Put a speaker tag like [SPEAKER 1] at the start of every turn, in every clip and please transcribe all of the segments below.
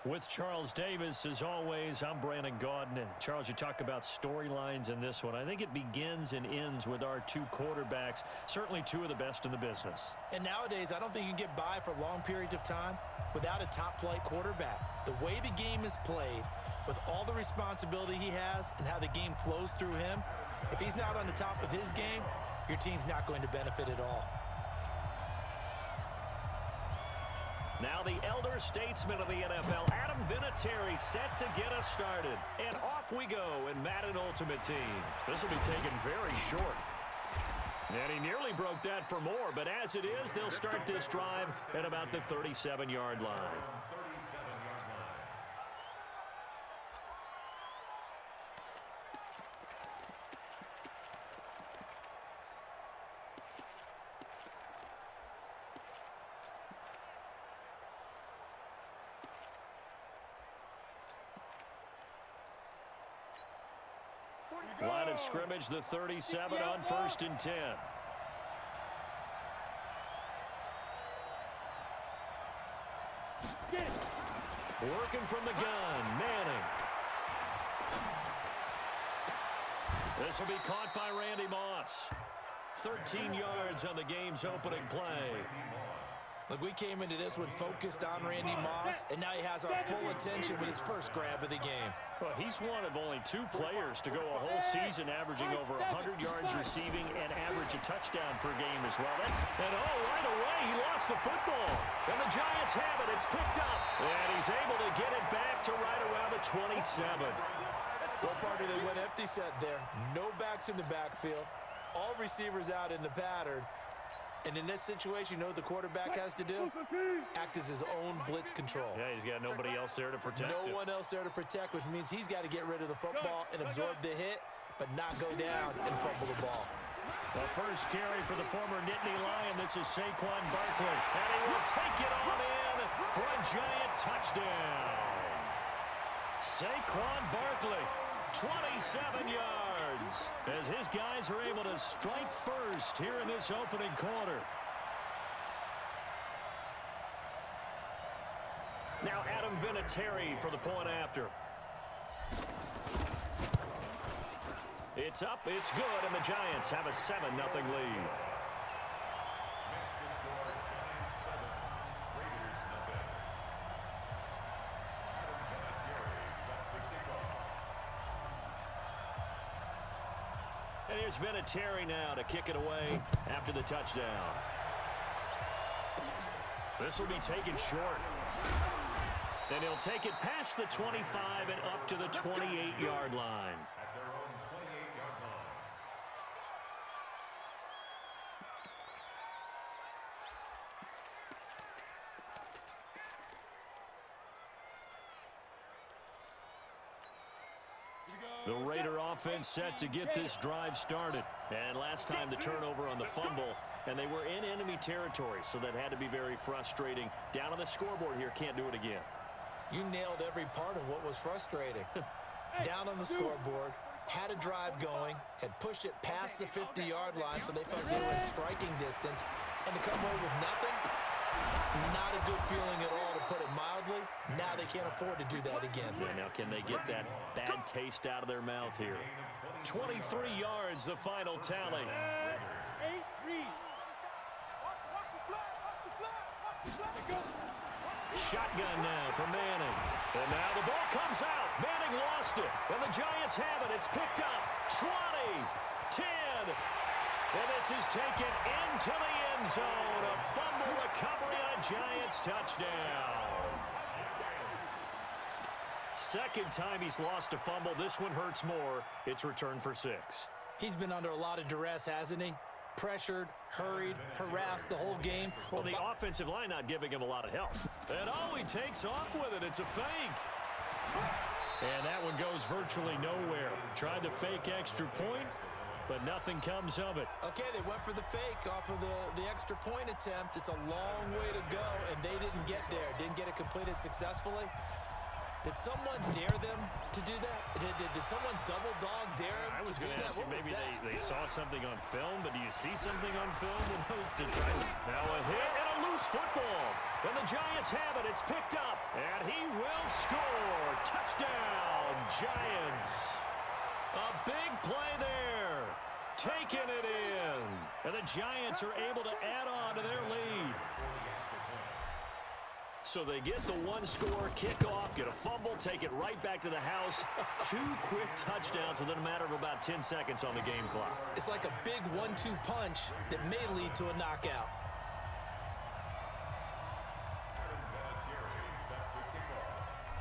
[SPEAKER 1] With Charles Davis, as always, I'm Brandon Gaudin. Charles, you talk about storylines in this one. I think it begins and ends with our two quarterbacks, certainly two of the best in the business.
[SPEAKER 2] And nowadays, I don't think you can get by for long periods of time without a top-flight quarterback. The way the game is played, with all the responsibility he has and how the game flows through him, if he's not on the top of his game, your team's not going to benefit at all.
[SPEAKER 1] Now the elder statesman of the NFL, Adam Vinatieri, set to get us started. And off we go in Madden Ultimate Team. This will be taken very short. And he nearly broke that for more, but as it is, they'll start this drive at about the 37-yard line. Line of scrimmage, the 37 on 1st and 10. Working from the gun, Manning. This will be caught by Randy Moss. 13 yards on the game's opening play.
[SPEAKER 2] Look, we came into this one focused on Randy Moss, and now he has our full attention with his first grab of the game.
[SPEAKER 1] Well, he's one of only two players to go a whole season averaging over 100 yards receiving and average a touchdown per game as well. And right away, he lost the football. And the Giants have it. It's picked up. And he's able to get it back to right around the 27.
[SPEAKER 2] Well, partner, they went empty set there. No backs in the backfield. All receivers out in the pattern. And in this situation, you know what the quarterback has to do? Act as his own blitz control.
[SPEAKER 1] Yeah, he's got nobody else there to protect him.
[SPEAKER 2] No one else there to protect, which means he's got to get rid of the football and absorb the hit, but not go down and fumble the ball.
[SPEAKER 1] The first carry for the former Nittany Lion. This is Saquon Barkley. And he will take it on in for a Giant touchdown. Saquon Barkley, 27 yards, as his guys are able to strike first here in this opening quarter. Now Adam Vinatieri for the point after. It's up, it's good, and the Giants have a 7-0 lead. And here's Vinatieri now to kick it away after the touchdown. This will be taken short. And he'll take it past the 25 and up to the 28-yard line. The Raider offense set to get this drive started. And last time the turnover on the fumble, and they were in enemy territory, so that had to be very frustrating. Down on the scoreboard here, can't do it again.
[SPEAKER 2] You nailed every part of what was frustrating. Down on the scoreboard, had a drive going, had pushed it past the 50-yard line, so they felt they were in striking distance, and to come away with nothing, not a good feeling at all, to put it mildly. Now they can't afford to do that again.
[SPEAKER 1] Yeah, now can they get that bad taste out of their mouth here? 23 yards, the final tally. Shotgun now for Manning. And now the ball comes out. Manning lost it. And the Giants have it. It's picked up. 20, 10. And this is taken into the end zone. A fumble recovery on a Giants touchdown. Second time he's lost a fumble. This one hurts more. It's returned for 6.
[SPEAKER 2] He's been under a lot of duress, hasn't he? Pressured, hurried, harassed the whole game.
[SPEAKER 1] Well, the offensive line not giving him a lot of help. And he takes off with it. It's a fake. And that one goes virtually nowhere. Tried the fake extra point, but nothing comes of it.
[SPEAKER 2] Okay, they went for the fake off of the extra point attempt. It's a long way to go, and they didn't get there. Didn't get it completed successfully. Did someone dare them to do that? Did someone double dog dare them
[SPEAKER 1] I was
[SPEAKER 2] to do
[SPEAKER 1] going to
[SPEAKER 2] that?
[SPEAKER 1] ask you, maybe they saw something on film, but do you see something on film when those to try to... Now a hit and a loose football. And the Giants have it. It's picked up. And he will score. Touchdown, Giants. A big play there. Taking it in. And the Giants are able to add on to their lead. So they get the one-score kickoff, get a fumble, take it right back to the house. 2 quick touchdowns within a matter of about 10 seconds on the game clock.
[SPEAKER 2] It's like a big 1-2 punch that may lead to a knockout.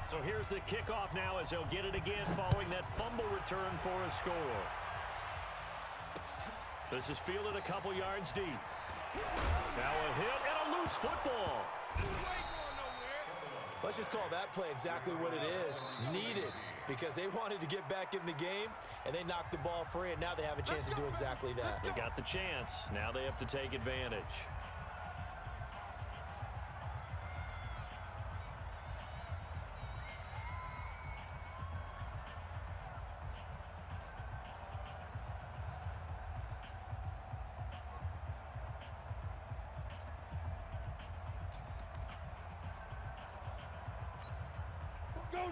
[SPEAKER 1] So here's the kickoff now as they'll get it again following that fumble return for a score. This is fielded a couple yards deep. Now a hit and a loose football.
[SPEAKER 2] Let's just call that play exactly what it is. Needed, because they wanted to get back in the game, and they knocked the ball free, and now they have a chance to do exactly that.
[SPEAKER 1] They got the chance. Now they have to take advantage.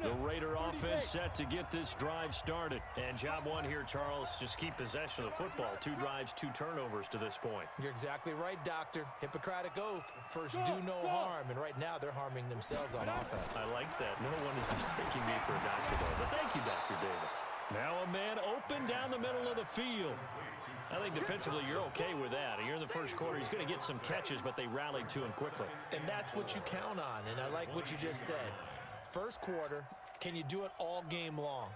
[SPEAKER 1] The Raider offense set to get this drive started. And job one here, Charles, just keep possession of the football. 2 drives, 2 turnovers to this point.
[SPEAKER 2] You're exactly right, Doctor. Hippocratic oath. First, do no harm. And right now, they're harming themselves on offense.
[SPEAKER 1] I like that. No one is mistaking me for a doctor, though. But thank you, Dr. Davis. Now a man open down the middle of the field. I think defensively you're okay with that. Here in the first quarter, he's going to get some catches, but they rallied to him quickly.
[SPEAKER 2] And that's what you count on. And I like what you just said. First quarter, can you do it all game long?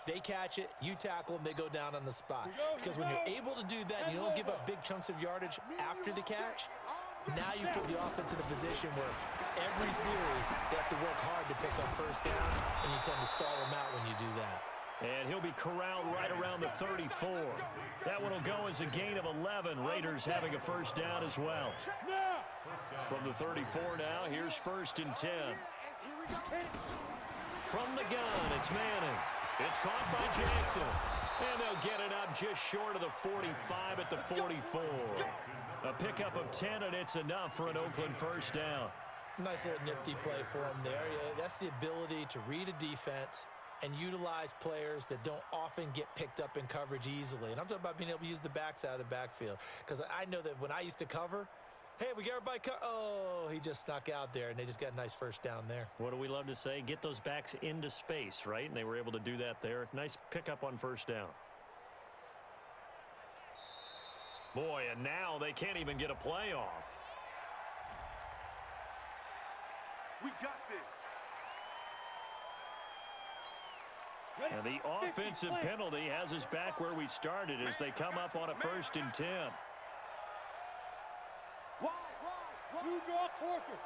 [SPEAKER 2] They catch it, you tackle them, they go down on the spot. Because when you're able to do that and you don't give up big chunks of yardage after the catch, now you put the offense in a position where every series they have to work hard to pick up first downs, and you tend to stall them out when you do that.
[SPEAKER 1] And he'll be corralled right around the 34. That one will go as a gain of 11. Raiders having a first down as well. From the 34 now, here's 1st and 10. From the gun, it's Manning. It's caught by Jackson. And they'll get it up just short of the 45 at the 44. A pickup of 10, and it's enough for an Oakland first down.
[SPEAKER 2] Nice little nifty play for him there. Yeah, that's the ability to read a defense and utilize players that don't often get picked up in coverage easily. And I'm talking about being able to use the backs out of the backfield. Because I know that when I used to cover, hey, we got everybody oh, he just snuck out there, and they just got a nice first down there.
[SPEAKER 1] What do we love to say? Get those backs into space, right? And they were able to do that there. Nice pickup on first down. Boy, and now they can't even get a play off.
[SPEAKER 3] We got this.
[SPEAKER 1] And the offensive penalty has us back where we started as they come up on a 1st and 10.
[SPEAKER 3] You draw quarters.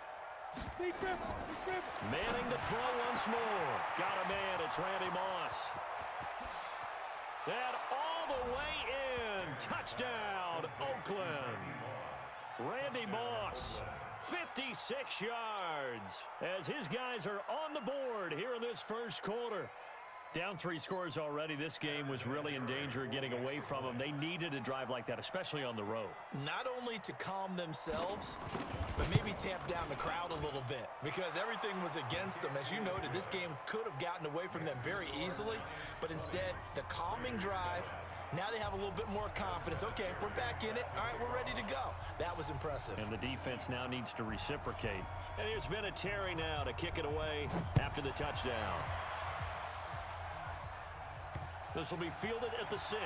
[SPEAKER 1] Manning to throw once more. Got a man. It's Randy Moss. And all the way in. Touchdown, Oakland. Randy Moss, 56 yards, as his guys are on the board here in this first quarter. Down 3 scores already. This game was really in danger of getting away from them. They needed a drive like that, especially on the road.
[SPEAKER 2] Not only to calm themselves, but maybe tamp down the crowd a little bit, because everything was against them. As you noted, this game could have gotten away from them very easily, but instead, the calming drive, now they have a little bit more confidence. Okay, we're back in it. All right, we're ready to go. That was impressive.
[SPEAKER 1] And the defense now needs to reciprocate. And here's Vinatieri now to kick it away after the touchdown. This will be fielded at the 6.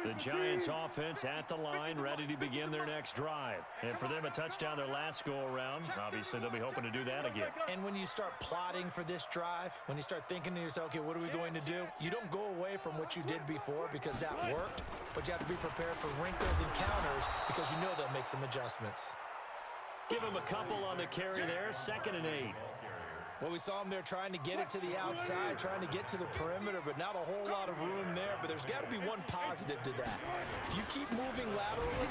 [SPEAKER 1] The Giants offense at the line, ready to begin their next drive. And for them, a touchdown their last go-around. Obviously, they'll be hoping to do that again.
[SPEAKER 2] And when you start plotting for this drive, when you start thinking to yourself, okay, what are we going to do? You don't go away from what you did before because that worked, but you have to be prepared for wrinkles and counters because you know they'll make some adjustments.
[SPEAKER 1] Give him a couple on the carry there, 2nd and 8.
[SPEAKER 2] Well, we saw him there trying to get it to the outside, trying to get to the perimeter, but not a whole lot of room there. But there's got to be one positive to that. If you keep moving laterally,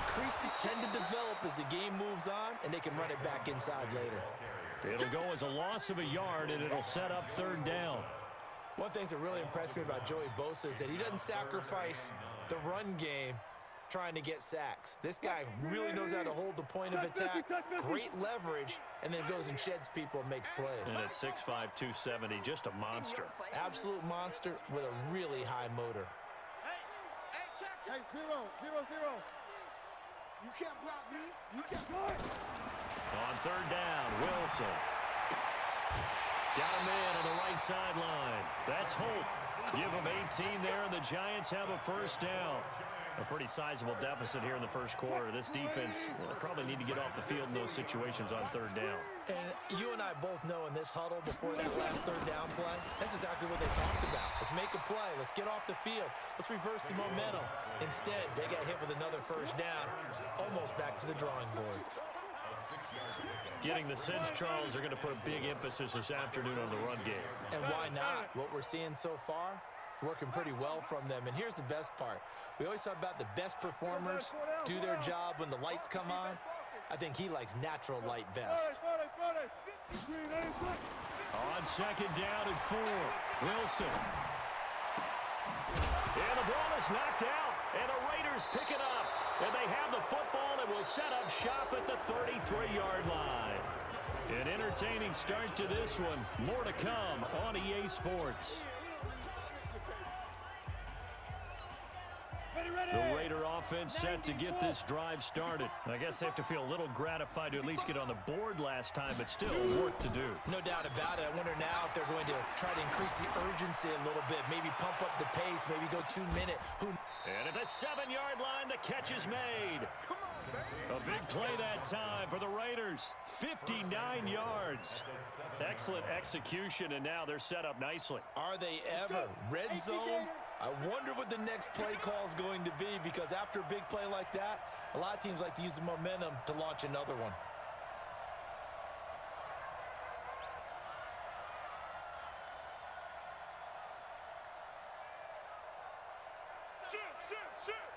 [SPEAKER 2] creases tend to develop as the game moves on, and they can run it back inside later.
[SPEAKER 1] It'll go as a loss of a yard, and it'll set up third down.
[SPEAKER 2] One thing that really impressed me about Joey Bosa is that he doesn't sacrifice the run game trying to get sacks. This guy really knows how to hold the point of attack, great leverage, and then goes and sheds people and makes plays.
[SPEAKER 1] And at 6'5", 270, just a monster.
[SPEAKER 2] Absolute monster with a really high motor.
[SPEAKER 3] Hey, 0, 0, 0. You can't block me. You can't block.
[SPEAKER 1] On third down, Wilson. Got him in on the right sideline. That's Holt. Give him 18 there, and the Giants have a first down. A pretty sizable deficit here in the first quarter. This defense probably need to get off the field in those situations on third down.
[SPEAKER 2] And you and I both know in this huddle before that last third down play, that's exactly what they talked about. Let's make a play. Let's get off the field. Let's reverse the momentum. Instead, they got hit with another first down, almost back to the drawing board.
[SPEAKER 1] Getting the sense, Charles, are going to put a big emphasis this afternoon on the run game.
[SPEAKER 2] And why not? What we're seeing so far, it's working pretty well from them. And here's the best part. We always talk about the best performers do their job when the lights come on. I think he likes natural light best.
[SPEAKER 1] On second down and 4, Wilson. And the ball is knocked out, and the Raiders pick it up. And they have the football and will set up shop at the 33-yard line. An entertaining start to this one. More to come on EA Sports. The Raider offense set to get this drive started. I guess they have to feel a little gratified to at least get on the board last time, but still work to do.
[SPEAKER 2] No doubt about it. I wonder now if they're going to try to increase the urgency a little bit, maybe pump up the pace, maybe go 2-minute.
[SPEAKER 1] And at the 7-yard line, the catch is made. A big play that time for the Raiders. 59 yards. Excellent execution, and now they're set up nicely.
[SPEAKER 2] Are they ever? Red zone? I wonder what the next play call is going to be, because after a big play like that, a lot of teams like to use the momentum to launch another one.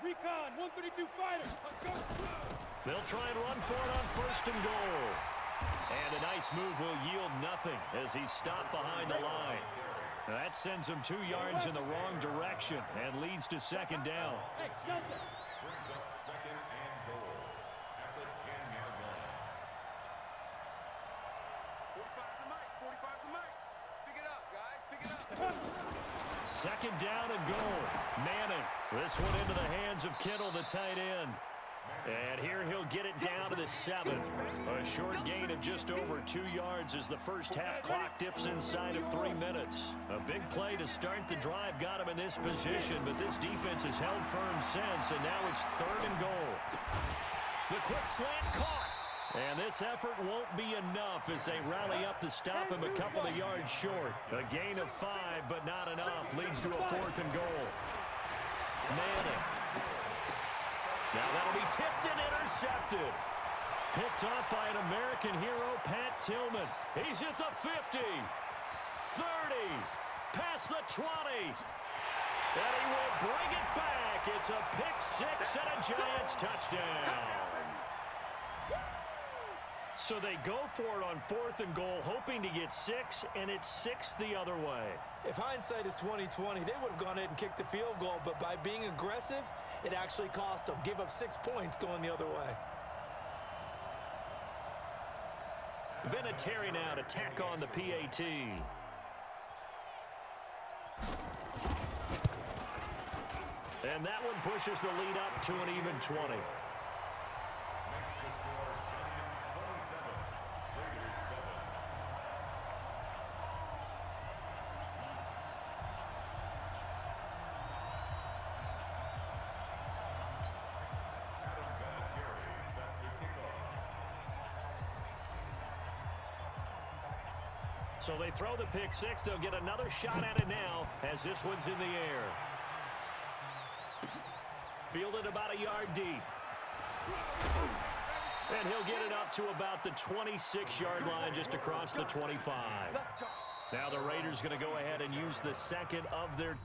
[SPEAKER 3] Recon, 132 fighter. Let's go.
[SPEAKER 1] They'll try and run for it on first and goal. And a nice move will yield nothing as he's stopped behind the line. Now that sends him 2 yards in the wrong direction and leads to second down.
[SPEAKER 3] Hey, Johnson.
[SPEAKER 4] Brings up second and goal at the 10-yard line.
[SPEAKER 3] 45 to Mike. 45 to Mike. Pick it up, guys. Pick it up.
[SPEAKER 1] Second down and goal. Manning. This one into the hands of Kittle, the tight end. And here he'll get it down to the 7. A short gain of just over 2 yards as the first half clock dips inside of 3 minutes. A big play to start the drive got him in this position, but this defense has held firm since, and now it's third and goal. The quick slant caught. And this effort won't be enough as they rally up to stop him a couple of yards short. A gain of 5, but not enough. Leads to a 4th and goal. Manning. Now that'll be tipped and intercepted. Picked off by an American hero, Pat Tillman. He's at the 50, 30, past the 20. And he will bring it back. It's a pick 6 and a Giants touchdown. So they go for it on 4th and goal, hoping to get 6, and it's 6 the other way.
[SPEAKER 2] If hindsight is 20/20, they would have gone ahead and kicked the field goal, but by being aggressive, it actually cost them. Give up 6 points going the other way.
[SPEAKER 1] Vinatieri now to tack on the PAT. And that one pushes the lead up to an even 20. So they throw the pick 6. They'll get another shot at it now as this one's in the air. Fielded about a yard deep. And he'll get it up to about the 26-yard line, just across the 25. Now the Raiders going to go ahead and use the second of their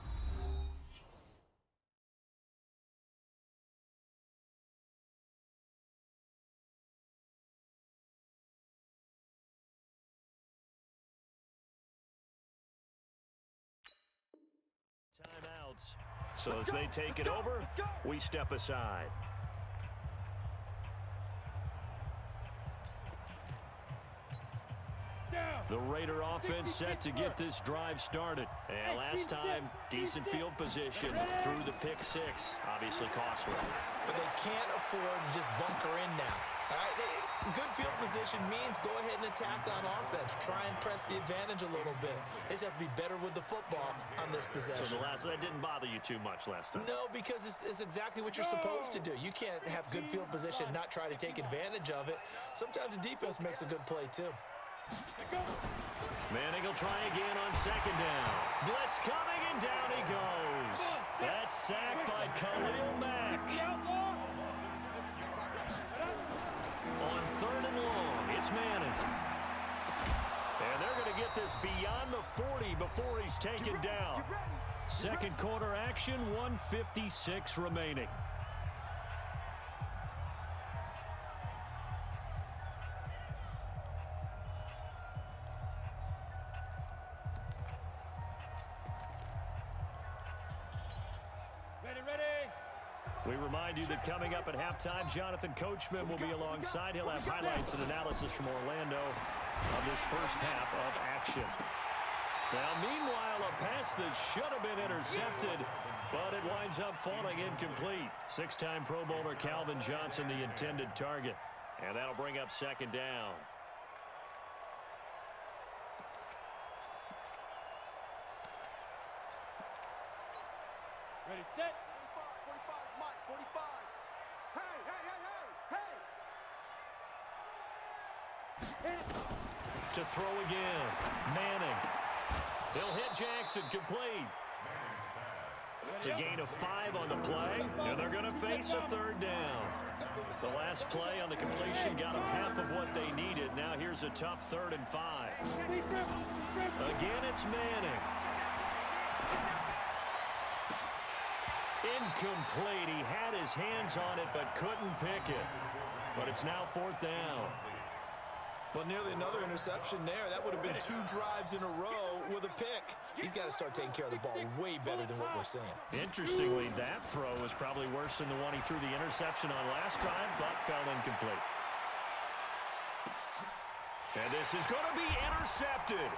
[SPEAKER 1] timeouts. So as they take it over, we step aside. The Raider offense set to get this drive started. And last time, decent field position through the pick six. Obviously costly.
[SPEAKER 2] But they can't afford to just bunker in now. All right, good field position means go ahead and attack on offense. Try and press the advantage a little bit. They just have to be better with the football on this possession.
[SPEAKER 1] So that didn't bother you too much last time?
[SPEAKER 2] No, because it's exactly what you're supposed to do. You can't have good field position and not try to take advantage of it. Sometimes the defense makes a good play, too.
[SPEAKER 1] Manning will try again on second down. Blitz coming, and down he goes. That's sacked by Khalil Mack. On third and long, it's Manning. And they're going to get this beyond the 40 before he's taken down. Second quarter action, 1:56 remaining. We remind you that coming up at halftime, Jonathan Coachman will be alongside. He'll have highlights and analysis from Orlando of this first half of action. Now, meanwhile, a pass that should have been intercepted, but it winds up falling incomplete. Six-time Pro Bowler Calvin Johnson, the intended target. And that'll bring up second down.
[SPEAKER 3] Ready, set. 45, Mike, 45. Hey.
[SPEAKER 1] To throw again. Manning. He'll hit Jackson, complete. It's a gain of 5 on the play, and they're going to face a third down. The last play on the completion got them half of what they needed. Now here's a tough 3rd and 5. Again, it's Manning. Incomplete. He had his hands on it but couldn't pick it. But it's now 4th down.
[SPEAKER 2] Well, nearly another interception there. That would have been 2 drives in a row with a pick. He's got to start taking care of the ball way better than what we're seeing.
[SPEAKER 1] Interestingly, that throw was probably worse than the one he threw the interception on last drive, but fell incomplete. And this is going to be intercepted.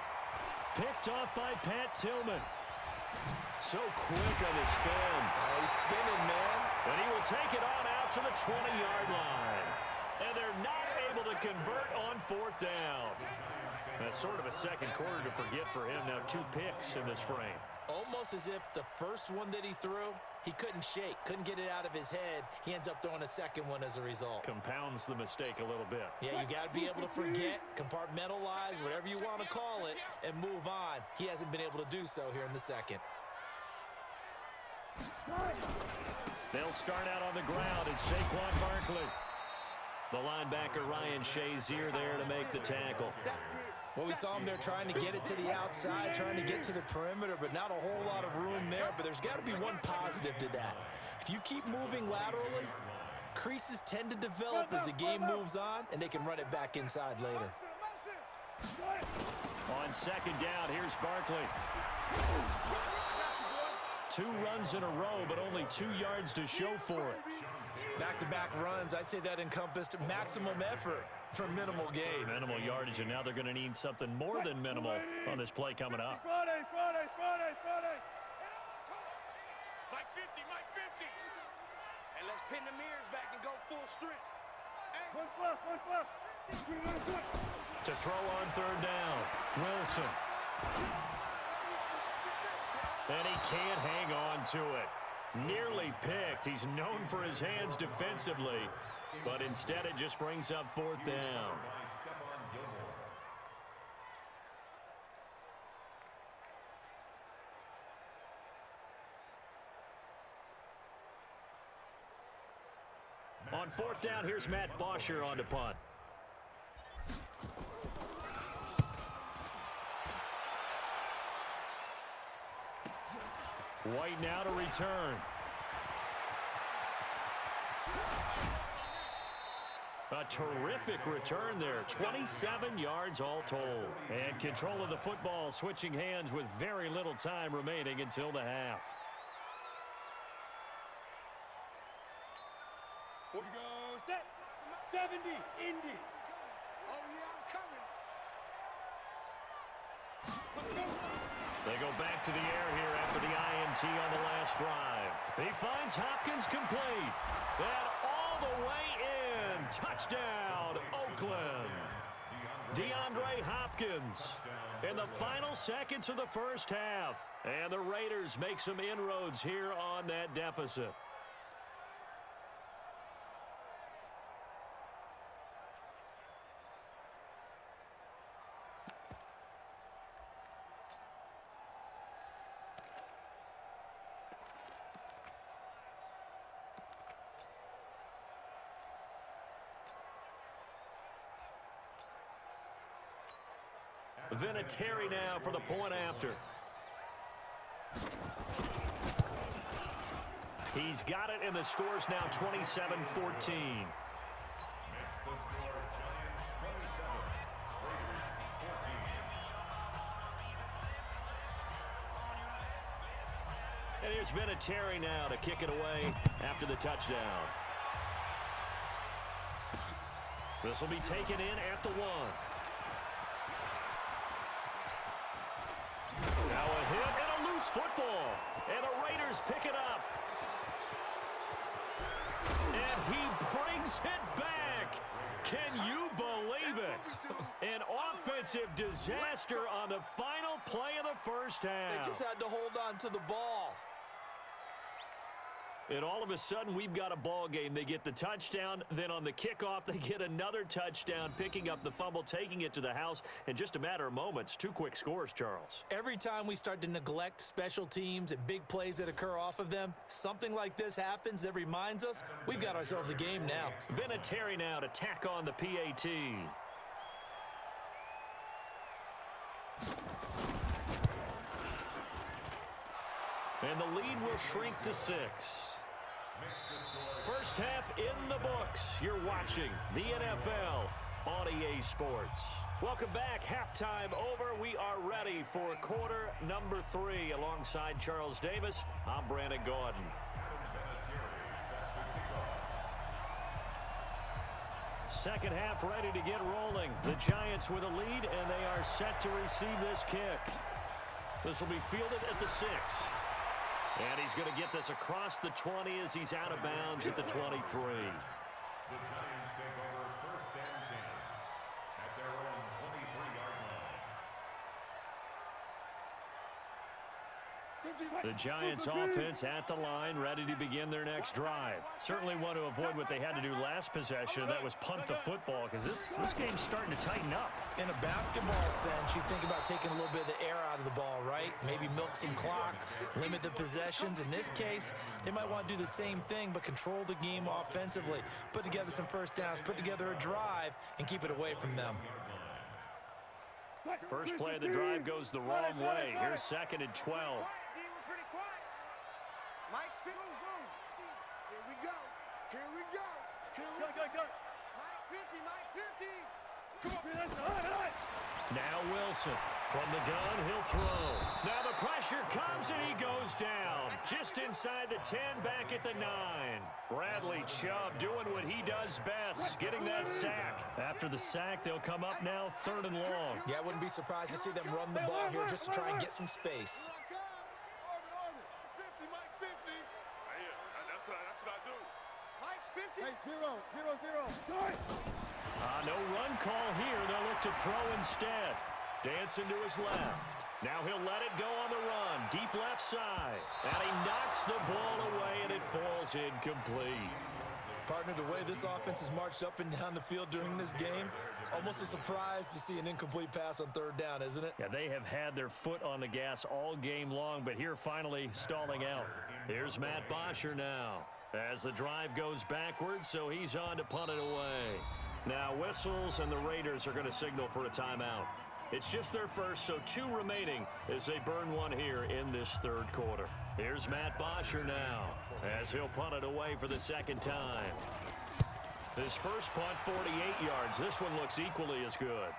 [SPEAKER 1] Picked off by Pat Tillman. So quick on the spin.
[SPEAKER 2] He's spinning, man.
[SPEAKER 1] And he will take it on out to the 20-yard line. And they're not able to convert on 4th down. That's sort of a second quarter to forget for him. Now 2 picks in this frame.
[SPEAKER 2] Almost as if the first one that he threw, he couldn't shake, couldn't get it out of his head. He ends up throwing a second one as a result.
[SPEAKER 1] Compounds the mistake a little bit.
[SPEAKER 2] Yeah, you got to be able to forget, compartmentalize, whatever you want to call it, and move on. He hasn't been able to do so here in the second.
[SPEAKER 1] They'll start out on the ground. It's Saquon Barkley. The linebacker Ryan Shazier there to make the tackle.
[SPEAKER 2] Well, we saw him there trying to get it to the outside, trying to get to the perimeter, but not a whole lot of room there. But there's got to be one positive to that. If you keep moving laterally, creases tend to develop as the game moves on, and they can run it back inside later.
[SPEAKER 1] On second down, here's Barkley. 2 runs in a row, but only 2 yards to show for it.
[SPEAKER 2] Back-to-back runs, I'd say that encompassed maximum effort for minimal gain.
[SPEAKER 1] Minimal yardage, and now they're going to need something more than minimal on this play coming up.
[SPEAKER 3] Friday. Mike 50. And let's pin the mirrors back and go full strength. One flip.
[SPEAKER 1] To throw on third down, Wilson. And he can't hang on to it. Nearly picked. He's known for his hands defensively, but instead it just brings up 4th down. On fourth down, here's Matt Bosher on to punt. White now to return. A terrific return there. 27 yards all told. And control of the football switching hands with very little time remaining until the half.
[SPEAKER 3] Here we go, set. 70, Indy. Oh, yeah, I'm coming.
[SPEAKER 1] They go back to the air here after the INT on the last drive. He finds Hopkins complete. And all the way in. Touchdown, Oakland. DeAndre Hopkins in the final seconds of the first half. And the Raiders make some inroads here on that deficit. Vinatieri now for the point after. He's got it, and the score's now 27-14.
[SPEAKER 4] Makes the score Giants 27, Raiders 14.
[SPEAKER 1] And here's Vinatieri now to kick it away after the touchdown. This will be taken in at the 1. Now a hit and a loose football. And the Raiders pick it up. And he brings it back. Can you believe it? An offensive disaster on the final play of the first half.
[SPEAKER 2] They just had to hold on to the ball.
[SPEAKER 1] And all of a sudden, we've got a ball game. They get the touchdown. Then on the kickoff, they get another touchdown, picking up the fumble, taking it to the house in just a matter of moments. 2 quick scores, Charles.
[SPEAKER 2] Every time we start to neglect special teams and big plays that occur off of them, something like this happens that reminds us we've got ourselves a game now.
[SPEAKER 1] Vinatieri now to tack on the PAT. And the lead will shrink to 6. First half in the books. You're watching the NFL on EA Sports. Welcome back. Halftime over. We are ready for quarter number 3. Alongside Charles Davis, I'm Brandon Gaudin. Second half ready to get rolling. The Giants with a lead, and they are set to receive this kick. This will be fielded at the 6. And he's going to get this across the 20 as he's out of bounds at the 23.
[SPEAKER 4] The Giants take over first and 10 at their own 23-yard line.
[SPEAKER 1] The Giants offense at the line, ready to begin their next drive. Certainly want to avoid what they had to do last possession. That was punt the football, because this game's starting to tighten up.
[SPEAKER 2] In a basketball sense, you think about taking a little bit of the air out of the ball, right? Maybe milk some clock, limit the possessions. In this case, they might want to do the same thing, but control the game offensively. Put together some first downs, put together a drive, and keep it away from them.
[SPEAKER 1] First play of the drive goes the wrong way. Here's second and 12.
[SPEAKER 3] Mike's go. Here we go. Here we go. Here we go. Mike 50, Mike 50. Come on.
[SPEAKER 1] Now Wilson from the gun, he'll throw. Now the pressure comes and he goes down. Just inside the 10, back at the 9. Bradley Chubb doing what he does best, getting that sack. After the sack, they'll come up now 3rd and long.
[SPEAKER 2] Yeah, I wouldn't be surprised to see them run the ball here just to try and get some space.
[SPEAKER 1] No run call here. They'll look to throw instead. Dancing to his left. Now he'll let it go on the run. Deep left side. And he knocks the ball away, and it falls incomplete.
[SPEAKER 2] Partner, the way this offense has marched up and down the field during this game, it's almost a surprise to see an incomplete pass on 3rd down, isn't it?
[SPEAKER 1] Yeah, they have had their foot on the gas all game long, but here finally stalling out. Here's Matt Bosher now. As the drive goes backwards, so he's on to punt it away. Now whistles, and the Raiders are going to signal for a timeout. It's just their first, so 2 remaining as they burn one here in this third quarter. Here's Matt Bosher now as he'll punt it away for the second time. His first punt, 48 yards. This one looks equally as good.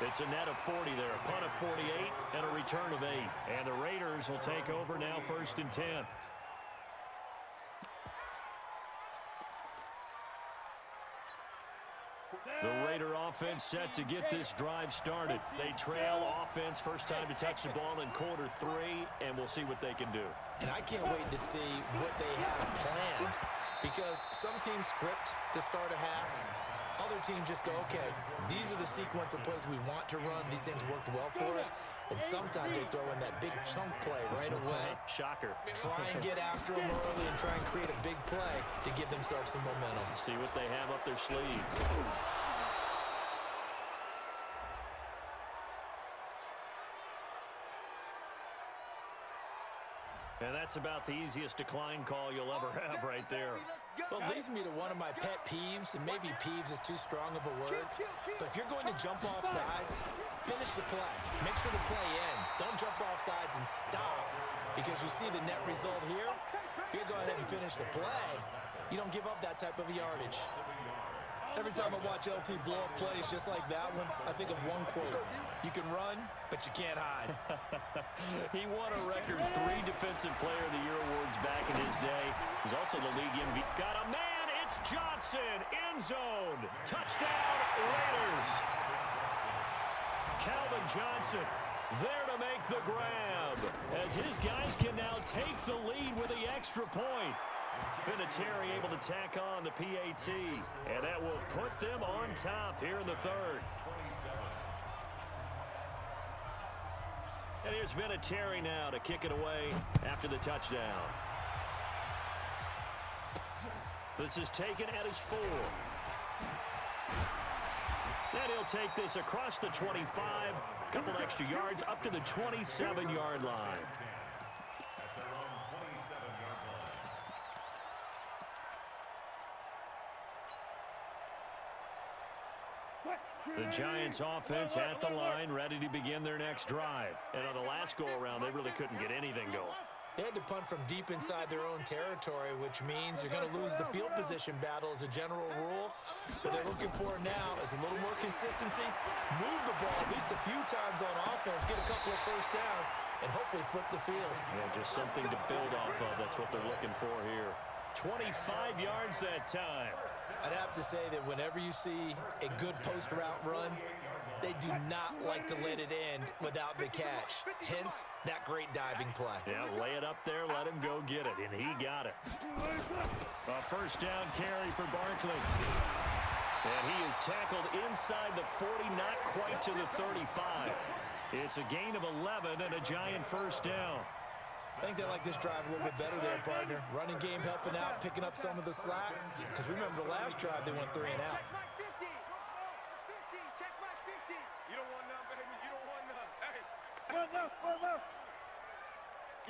[SPEAKER 1] It's a net of 40 there, a punt of 48 and a return of 8. And the Raiders will take over now, 1st and 10. The Raider offense set to get this drive started. They trail offense, first time to touch the ball in quarter 3, and we'll see what they can do.
[SPEAKER 2] And I can't wait to see what they have planned, because some teams script to start a half. Other teams just go, okay, these are the sequence of plays we want to run. These things worked well for us. And sometimes they throw in that big chunk play right away.
[SPEAKER 1] Shocker.
[SPEAKER 2] Try and get after them early and try and create a big play to give themselves some momentum.
[SPEAKER 1] See what they have up their sleeve. And that's about the easiest decline call you'll ever have right there.
[SPEAKER 2] Well, it leads me to one of my pet peeves, and maybe peeves is too strong of a word, but if you're going to jump off sides, finish the play. Make sure the play ends. Don't jump off sides and stop, because you see the net result here. If you go ahead and finish the play, you don't give up that type of yardage. Every time I watch LT blow up plays just like that one, I think of one quote. You can run, but you can't hide.
[SPEAKER 1] He won a record 3 Defensive Player of the Year awards back in his day. He's also the league MVP. Got a man, it's Johnson, end zone. Touchdown, Raiders. Calvin Johnson there to make the grab, as his guys can now take the lead with the extra point. Vinatieri able to tack on the PAT, and that will put them on top here in the third. And here's Vinatieri now to kick it away after the touchdown. This is taken at his 4. And he'll take this across the 25, a couple extra yards up to the 27-yard line. The Giants offense at the line, ready to begin their next drive. And on the last go-around, they really couldn't get anything going.
[SPEAKER 2] They had to punt from deep inside their own territory, which means you're going to lose the field position battle as a general rule. What they're looking for now is a little more consistency, move the ball at least a few times on offense, get a couple of first downs, and hopefully flip the field.
[SPEAKER 1] Yeah, just something to build off of. That's what they're looking for here. 25 yards that time.
[SPEAKER 2] I'd have to say that whenever you see a good post route run, they do not like to let it end without the catch. Hence, that great diving play.
[SPEAKER 1] Yeah, lay it up there, let him go get it, and he got it. A first down carry for Barkley. And he is tackled inside the 40, not quite to the 35. It's a gain of 11 and a Giant first down.
[SPEAKER 2] I think they like this drive a little bit better there, partner. Running game helping out, picking up some of the slack. Because remember, the last drive, they went 3 and out.
[SPEAKER 3] You don't want none, baby. You don't want none. Hey.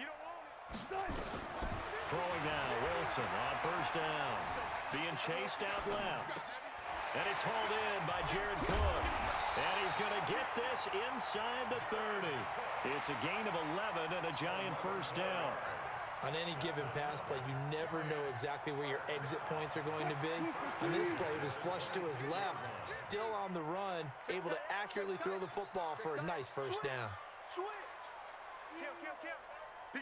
[SPEAKER 3] You don't want it.
[SPEAKER 1] Throwing now, Wilson on first down. Being chased out left. And it's hauled in by Jared Cook. And he's going to get this inside the 30. It's a gain of 11 and a Giant first down.
[SPEAKER 2] On any given pass play, you never know exactly where your exit points are going to be. On this play, it was flushed to his left, still on the run, able to accurately throw the football for a nice first down.
[SPEAKER 3] Switch. Kill.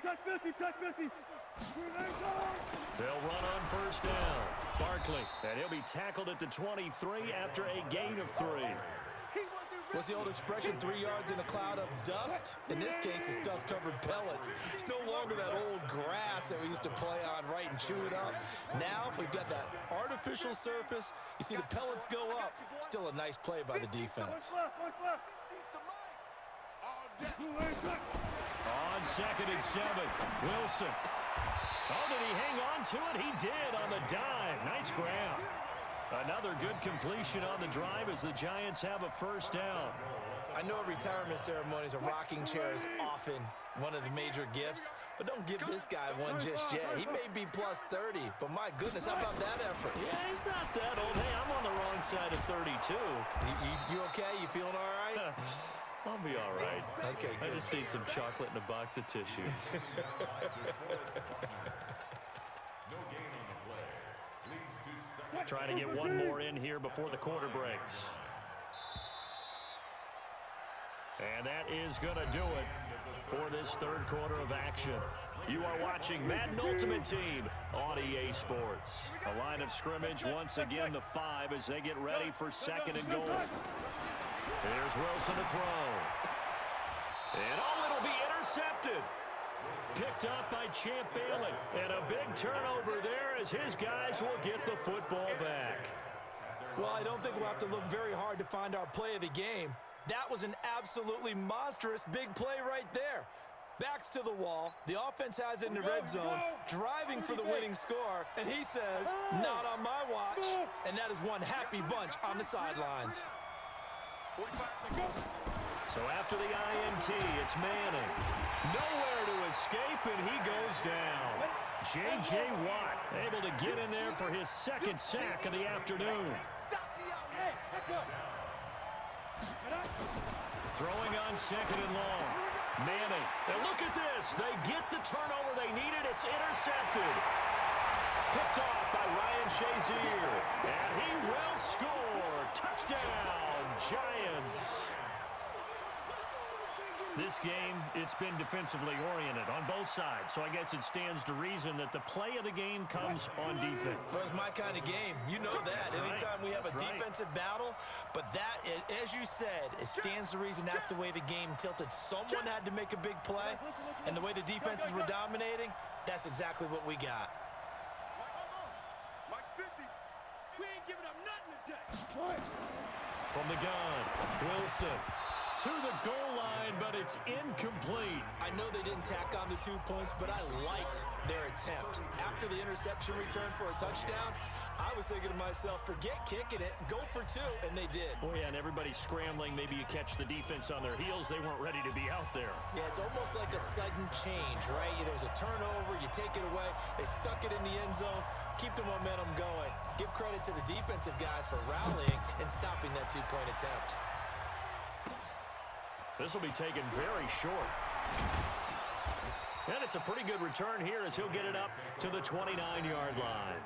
[SPEAKER 5] Touch 50, touch 50.
[SPEAKER 1] They'll run on first down. Barkley, and he'll be tackled at the 23 after a gain of 3.
[SPEAKER 2] What's the old expression, 3 yards in a cloud of dust? In this case, it's dust-covered pellets. It's no longer that old grass that we used to play on, right, and chew it up. Now, we've got that artificial surface. You see the pellets go up. Still a nice play by the defense.
[SPEAKER 1] On 2nd and 7, Wilson. Oh, did he hang on to it? He did on the dive. Nice grab. Another good completion on the drive as the Giants have a first down.
[SPEAKER 2] I know retirement ceremonies, a rocking chair is often one of the major gifts, but don't give this guy one just yet. He may be plus 30, but my goodness, how about that effort?
[SPEAKER 1] Yeah, he's not that old. Hey, I'm on the wrong side of 32.
[SPEAKER 2] You okay? You feeling all right?
[SPEAKER 1] I'll be all right.
[SPEAKER 2] Okay, good.
[SPEAKER 1] I just need some chocolate and a box of tissues. Trying to get one more in here before the quarter breaks. And that is going to do it for this third quarter of action. You are watching Madden Ultimate Team on EA Sports. A line of scrimmage once again, the 5 as they get ready for second and goal. Here's Wilson to throw. And it'll be intercepted. Picked up by Champ Bailey. And a big turnover there as his guys will get the football back.
[SPEAKER 2] Well, I don't think we'll have to look very hard to find our play of the game. That was an absolutely monstrous big play right there. Backs to the wall. The offense has it in the red zone, driving for the winning score, and he says, not on my watch. And that is one happy bunch on the sidelines.
[SPEAKER 1] So after the INT, it's Manning. Nowhere to escape, and he goes down. J.J. Watt able to get in there for his second sack of the afternoon. Throwing on second and long. Manning. And look at this. They get the turnover they needed. It's intercepted. Picked off by Ryan Shazier. And he will score. Touchdown, Giants. This game, it's been defensively oriented on both sides, so I guess it stands to reason that the play of the game comes on defense.
[SPEAKER 2] So it's my kind of game. You know that. Anytime we have a defensive battle, but that, as you said, it stands to reason that's the way the game tilted. Someone had to make a big play, and the way the defenses were dominating, that's exactly what we got.
[SPEAKER 3] We ain't giving up nothing today.
[SPEAKER 1] From the gun, Wilson to the goal line, but it's incomplete.
[SPEAKER 2] I know they didn't tack on the 2 points, but I liked their attempt. After the interception return for a touchdown, I was thinking to myself, forget kicking it, go for 2, and they did.
[SPEAKER 1] Oh, yeah, and everybody's scrambling. Maybe you catch the defense on their heels. They weren't ready to be out there.
[SPEAKER 2] Yeah, it's almost like a sudden change, right? There's a turnover, you take it away, they stuck it in the end zone, keep the momentum going. Give credit to the defensive guys for rallying and stopping that 2-point attempt.
[SPEAKER 1] This will be taken very short. And it's a pretty good return here as he'll get it up to the 29-yard line.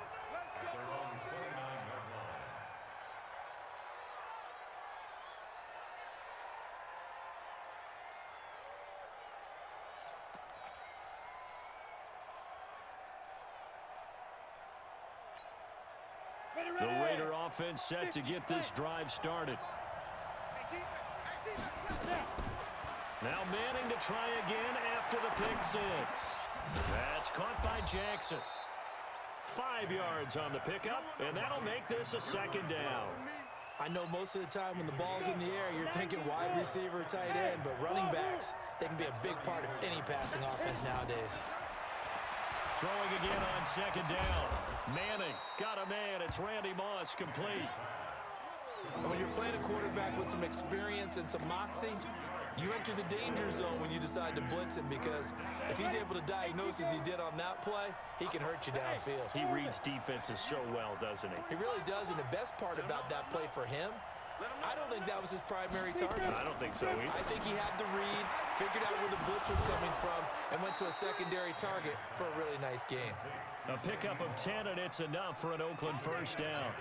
[SPEAKER 1] The Raider offense set to get this drive started. Now Manning to try again after the pick 6. That's caught by Jackson. 5 yards on the pickup, and that'll make this a second down.
[SPEAKER 2] I know most of the time when the ball's in the air, you're thinking wide receiver, tight end, but running backs, they can be a big part of any passing offense nowadays.
[SPEAKER 1] Throwing again on second down. Manning got a man. It's Randy Moss, complete.
[SPEAKER 2] When you're playing a quarterback with some experience and some moxie, you enter the danger zone when you decide to blitz him, because if he's able to diagnose as he did on that play, he can hurt you downfield.
[SPEAKER 1] He reads defenses so well, doesn't he?
[SPEAKER 2] He really does, and the best part about that play for him, I don't think that was his primary target.
[SPEAKER 1] I don't think so either.
[SPEAKER 2] I think he had the read, figured out where the blitz was coming from, and went to a secondary target for a really nice game.
[SPEAKER 1] A pickup of 10, and it's enough for an Oakland first down.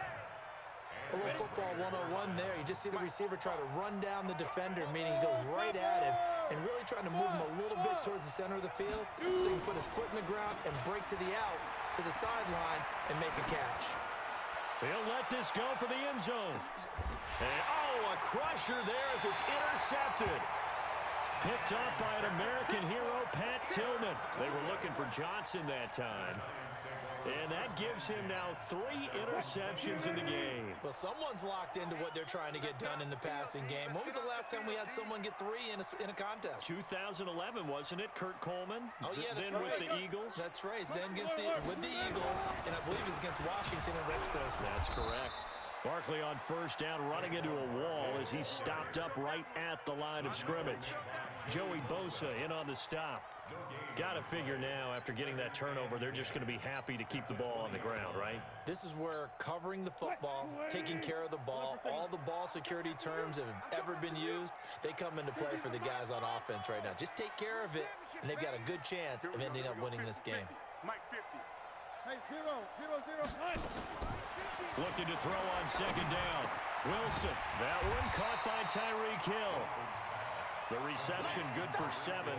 [SPEAKER 2] A little football 101 there. You just see the receiver try to run down the defender, meaning he goes right at him and really trying to move him a little bit towards the center of the field so he can put his foot in the ground and break to the out, to the sideline, and make a catch.
[SPEAKER 1] He'll let this go for the end zone. And, a crusher there as it's intercepted. Picked up by an American hero, Pat Tillman. They were looking for Johnson that time. And that gives him now 3 interceptions in the game.
[SPEAKER 2] Well, someone's locked into what they're trying to get done in the passing game. When was the last time we had someone get 3 in a contest?
[SPEAKER 1] 2011, wasn't it? Kurt Coleman?
[SPEAKER 2] Oh, yeah, that's
[SPEAKER 1] then
[SPEAKER 2] right.
[SPEAKER 1] with the Eagles.
[SPEAKER 2] That's right. Then with the Eagles, and I believe it's against Washington and Rex Grossman.
[SPEAKER 1] That's correct. Barkley on first down, running into a wall as he stopped up right at the line of scrimmage. Joey Bosa in on the stop. Got to figure now, after getting that turnover, they're just going to be happy to keep the ball on the ground, right?
[SPEAKER 2] This is where covering the football, taking care of the ball, all the ball security terms that have ever been used, they come into play for the guys on offense right now. Just take care of it, and they've got a good chance of ending up winning this game.
[SPEAKER 1] Looking to throw on second down. Wilson, that one caught by Tyreek Hill. The reception good for 7.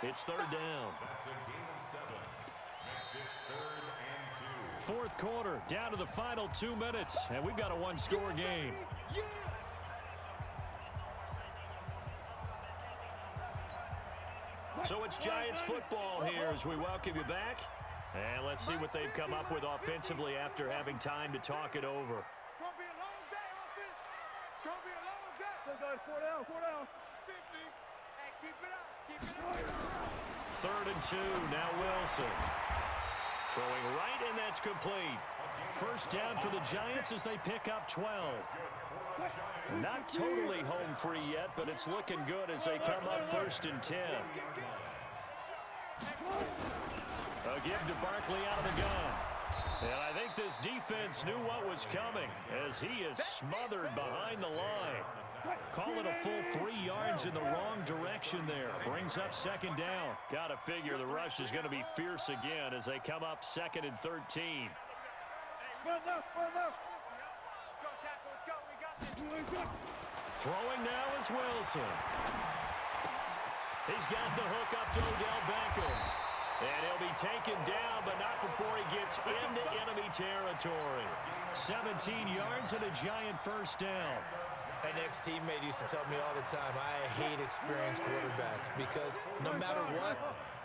[SPEAKER 1] It's third down. Fourth quarter, down to the final 2 minutes, and we've got a one-score game. So it's Giants football here as we welcome you back. And let's see what they've come up with offensively after having time to talk it over.
[SPEAKER 3] It's going to be a long day, offense. It's going to be a long day. 4 down, 4 down. 50. Hey, keep it up. Keep it up.
[SPEAKER 1] Third and 2, now Wilson. Throwing right, and that's complete. First down for the Giants as they pick up 12. Not totally home free yet, but it's looking good as they come up first and 10. A give to Barkley out of the gun. And I think this defense knew what was coming as he is smothered behind the line. Call it a full 3 yards in the wrong direction there. Brings up second down. Got to figure the rush is going to be fierce again as they come up second and 13. Throwing now is Wilson. He's got the hook up to Odell Beckham. And he'll be taken down, but not before he gets into enemy territory. 17 yards and a Giant first down.
[SPEAKER 2] My ex-teammate used to tell me all the time, I hate experienced quarterbacks because no matter what,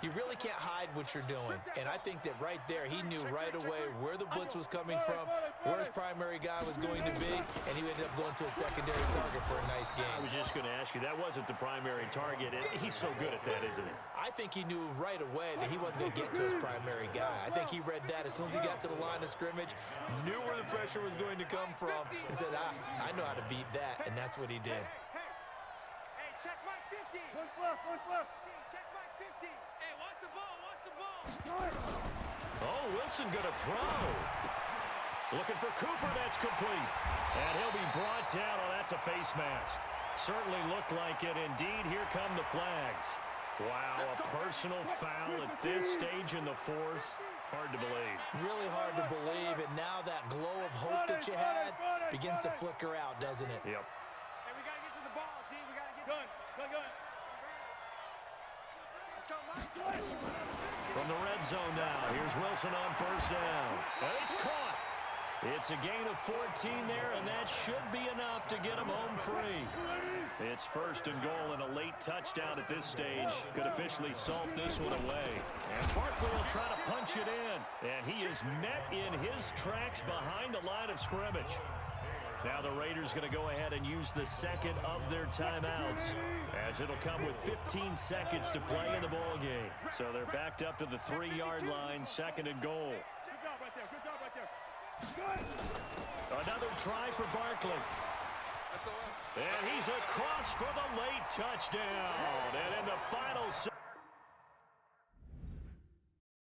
[SPEAKER 2] you really can't hide what you're doing. And I think that right there, he knew right away where the blitz was coming from, where his primary guy was going to be, and he ended up going to a secondary target for a nice game.
[SPEAKER 1] I was just going to ask you, that wasn't the primary target. He's so good at that, isn't he?
[SPEAKER 2] I think he knew right away that he wasn't going to get to his primary guy. I think he read that as soon as he got to the line of scrimmage, knew where the pressure was going to come from, and said, I know how to beat that, and that's what he did.
[SPEAKER 3] Hey, check my 50. One flip. Check my 50. Hey, watch the ball.
[SPEAKER 1] Oh, Wilson going to throw. Looking for Cooper, that's complete. And he'll be brought down. Oh, that's a face mask. Certainly looked like it. Indeed, here come the flags. Wow, a personal foul at this stage in the fourth. Hard to believe.
[SPEAKER 2] Really hard to believe, and now that glow of hope that you had begins to flicker out, doesn't it?
[SPEAKER 1] Yep.
[SPEAKER 3] Hey, we got to get to the ball, D. We got to get good. Let's go, Mike.
[SPEAKER 1] From the red zone now, here's Wilson on first down. And it's caught. It's a gain of 14 there, and that should be enough to get him home free. It's first and goal, and a late touchdown at this stage could officially salt this one away. And Barkley will try to punch it in, and he is met in his tracks behind the line of scrimmage. Now the Raiders going to go ahead and use the second of their timeouts, as it'll come with 15 seconds to play in the ball game. So they're backed up to the 3-yard line, second and goal.
[SPEAKER 3] Good job right there.
[SPEAKER 1] Another try for Barkley. And he's across for the late touchdown. And in the final